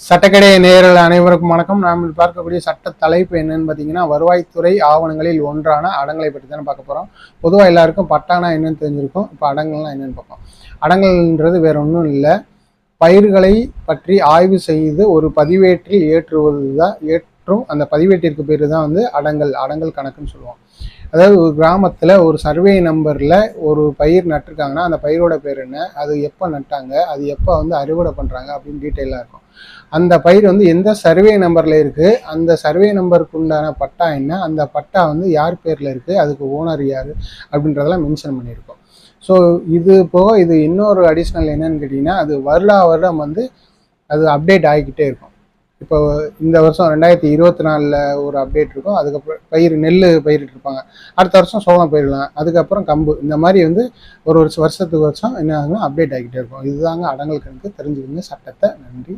சட்டக்கடை நேயர்கள் அனைவருக்கும் வணக்கம். நாம் பார்க்கக்கூடிய சட்ட தலைப்பு என்னன்னு பார்த்தீங்கன்னா, வருவாய்த்துறை ஆவணங்களில் ஒன்றான அடங்கலை பற்றி தானே பார்க்க போகிறோம். பொதுவாக எல்லாருக்கும் பட்டானா என்னன்னு தெரிஞ்சிருக்கும். இப்போ அடங்கல்னா என்னன்னு பார்ப்போம். அடங்கல்ன்றது வேற ஒன்றும் இல்லை, பயிர்களை பற்றி ஆய்வு செய்து ஒரு பதிவேட்டில் ஏற்றுவது தான். அந்த பதிவேட்டிற்கு பேர் தான் அடங்கல் கணக்குன்னு சொல்லுவோம். அதாவது ஒரு கிராமத்தில் ஒரு சர்வே நம்பரில் ஒரு பயிர் நட்டுருக்காங்கன்னா அந்த பயிரோட பேர் என்ன, அது எப்போ நட்டாங்க, அது எப்போ அறுவடை பண்ணுறாங்க அப்படின்னு டீட்டெயிலாக இருக்கும். அந்த பயிர் எந்த சர்வே நம்பரில் இருக்குது, அந்த சர்வே நம்பருக்கு உண்டான பட்டா என்ன, அந்த பட்டா யார் பேரில் இருக்குது, அதுக்கு ஓனர் யார் அப்படின்றதெல்லாம் மென்ஷன் பண்ணியிருக்கோம். ஸோ இது போக இது இன்னொரு அடிஷ்னல் என்னன்னு கேட்டிங்கன்னா, அது வருடம் அது அப்டேட் ஆகிக்கிட்டே இருக்கும். இப்போ இந்த வருஷம் 2024 ஒரு அப்டேட் இருக்கும். அதுக்கப்புறம் நெல் பயிரிட்டு இருப்பாங்க. அடுத்த வருஷம் சோளம் பயிரிடலாம், அதுக்கப்புறம் கம்பு. இந்த மாதிரி ஒரு வருஷத்துக்கு வருஷம் என்ன ஆகுதுன்னா அப்டேட் ஆகிக்கிட்டே இருக்கும். இதுதாங்க அடங்கல் கணக்கு. தெரிஞ்சுக்கங்க சட்டத்தை. நன்றி.